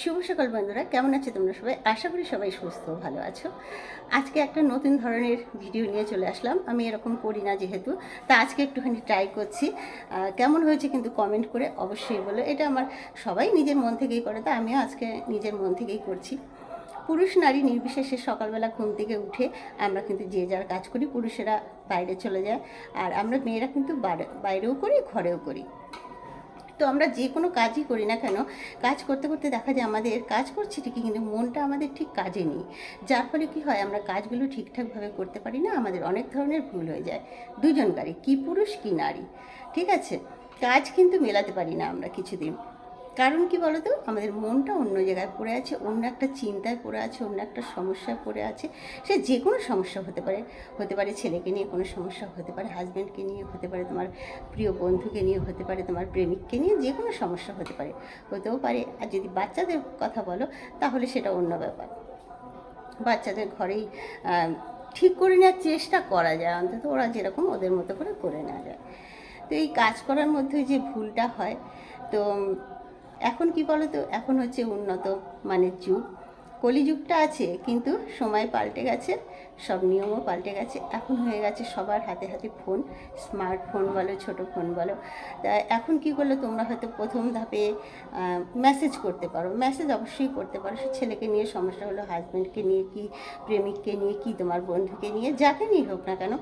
শুভ সকাল বন্ধুরা, কেমন আছো তোমরা সবাই? আশা করি সবাই সুস্থ ভালো আছো। আজকে একটা নতুন ধরনের ভিডিও নিয়ে চলে আসলাম। আমি এরকম করি না যেহেতু, তা আজকে একটুখানি ট্রাই করছি। কেমন হয়েছে কিন্তু কমেন্ট করে অবশ্যই বলো। এটা আমার সবাই নিজের মন থেকেই করে, তা আমিও আজকে নিজের মন থেকেই করছি। পুরুষ নারী নির্বিশেষে সকালবেলা ঘুম থেকে উঠে আমরা কিন্তু যে যার কাজ করি। পুরুষেরা বাইরে চলে যায়, আর আমরা মেয়েরা কিন্তু বাইরেও করি, ঘরেও করি। তো আমরা যে কোনো কাজই করি না কেন, কাজ করতে করতে দেখা যায় আমাদের কাজ করছি ঠিকই, কিন্তু মনটা আমাদের ঠিক কাজে নেই। যার ফলে কী হয়, আমরা কাজগুলো ঠিকঠাকভাবে করতে পারি না, আমাদের অনেক ধরনের ভুল হয়ে যায় দুজনকারই, কি পুরুষ কি নারী। ঠিক আছে, কাজ কিন্তু মেলাতে পারি না আমরা কিছুদিন। কারণ কি বলতো, আমাদের মনটা অন্য জায়গায় পড়ে আছে, অন্য একটা চিন্তায় পড়ে আছে, অন্য একটা সমস্যায় পড়ে আছে। সে যে কোনো সমস্যা হতে পারে ছেলেকে নিয়ে কোনো সমস্যা, হতে পারে হাজব্যান্ডকে নিয়ে, হতে পারে তোমার প্রিয় বন্ধুকে নিয়ে, হতে পারে তোমার প্রেমিককে নিয়ে, যে কোনো সমস্যা হতেও পারে। আর যদি বাচ্চাদের কথা বলো তাহলে সেটা অন্য ব্যাপার। বাচ্চাদের ঘরেই ঠিক করে নেওয়ার চেষ্টা করা যায়, অন্তত ওরা যেরকম ওদের মতো করে নেওয়া যায়। তো এই কাজ করার মধ্যে যে ভুলটা হয়, তো এখন কি বলো তো, এখন হচ্ছে উন্নত মানের যুগ, কলিযুগটা আছে, কিন্তু সময় পাল্টে গেছে, সব নিয়মও পাল্টে গেছে। এখন হয়ে গেছে সবার হাতে হাতে ফোন, স্মার্টফোন বলো, ছোটো ফোন বলো। তা এখন কি করলে, তোমরা হয়তো প্রথম ধাপে মেসেজ করতে পারো, মেসেজ অবশ্যই করতে পারো। সে ছেলেকে নিয়ে সমস্যা হলো, হাজব্যান্ডকে নিয়ে কি, প্রেমিককে নিয়ে কি, তোমার বন্ধুকে নিয়ে, যাকে নিয়ে হোক না কেন,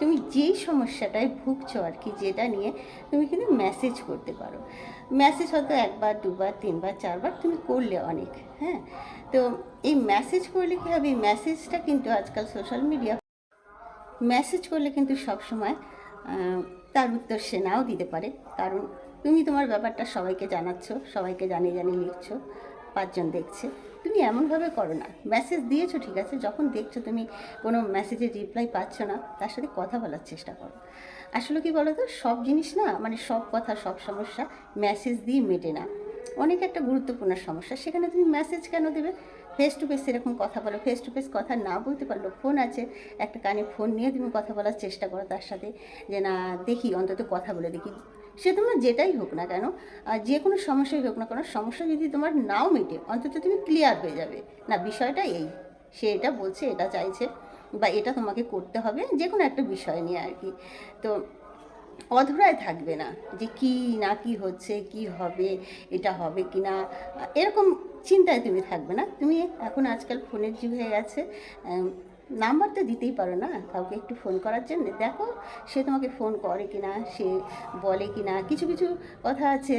তুমি যেই সমস্যাটায় ভুগছো আর কি, যেটা নিয়ে, তুমি কিন্তু মেসেজ করতে পারো। মেসেজ হয়তো একবার দুবার তিনবার চারবার তুমি করলে অনেক, হ্যাঁ। তো এই মেসেজ করলে কী হবে, এই মেসেজটা কিন্তু আজকাল সোশ্যাল মিডিয়া, মেসেজ করলে কিন্তু সবসময় তার উত্তর সে নাও দিতে পারে। কারণ তুমি তোমার ব্যাপারটা সবাইকে জানাচ্ছ, সবাইকে জানিয়ে জানিয়ে লিখছো, পাঁচজন দেখছে। তুমি এমনভাবে করো না, মেসেজ দিয়েছো ঠিক আছে, যখন দেখছো তুমি কোনো মেসেজের রিপ্লাই পাচ্ছ না, তার সাথে কথা বলার চেষ্টা করো। আসলে কি বলো তো, সব জিনিস না, মানে সব কথা সব সমস্যা মেসেজ দিয়ে মেটে না। অনেক একটা গুরুত্বপূর্ণ সমস্যা, সেখানে তুমি মেসেজ কেন দেবে? ফেস টু ফেস এরকম কথা বলো, ফেস টু ফেস কথা না বলতে পারলো, ফোন আছে, একটা কানে ফোন নিয়ে তুমি কথা বলার চেষ্টা করো তার সাথে, যে না দেখি অন্তত কথা বলে দেখি। সে তোমার যেটাই হোক না কেন, যে কোনো সমস্যাই হোক না কেন, সমস্যা যদি তোমার নাও মেটে, অন্তত তুমি ক্লিয়ার হয়ে যাবে, না বিষয়টা এই, সে এটা বলছে, এটা চাইছে, বা এটা তোমাকে করতে হবে, যে কোনো একটা বিষয় নিয়ে আর কি। তো অধরায় থাকবে না, যে কি না কি হচ্ছে, কি হবে, এটা হবে কি না, এরকম চিন্তায় তুমি থাকবে না। তুমি এখন আজকাল ফোনের যুগ হয়ে গেছে, নাম্বার তো দিতেই পারো না কাউকে একটু ফোন করার জন্য, দেখো সে তোমাকে ফোন করে কি না, সে বলে কি না। কিছু কিছু কথা আছে,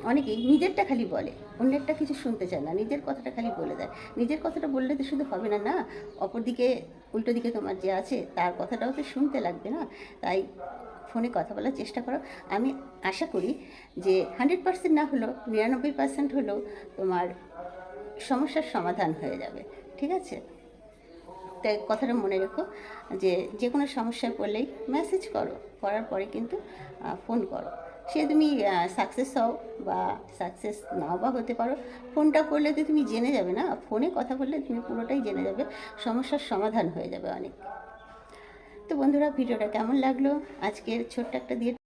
অনেকেই নিজেরটা খালি বলে, অন্যেরটা কিছু শুনতে চায় না, নিজের কথাটা খালি বলে দেয়। নিজের কথাটা বললে তো শুধু হবে না, না অপরদিকে উল্টো দিকে তোমার যে আছে তার কথাটাও তো শুনতে লাগবে না। তাই ফোনে কথা বলার চেষ্টা করো। আমি আশা করি যে 100% না হলেও 99% হলেও তোমার সমস্যার সমাধান হয়ে যাবে। ঠিক আছে, তাই কথাটা মনে রেখো, যে যে কোনো সমস্যায় পড়লেই মেসেজ করো, করার পরে কিন্তু ফোন করো। সে তুমি সাকসেস হও বা সাকসেস নাও বা হতে পারো, ফোনটা করলে তো তুমি জেনে যাবে না, ফোনে কথা বললে তুমি পুরোটাই জেনে যাবে, সমস্যার সমাধান হয়ে যাবে অনেক। তো বন্ধুরা, ভিডিওটা কেমন লাগলো, আজকের ছোট্ট একটা দিয়ে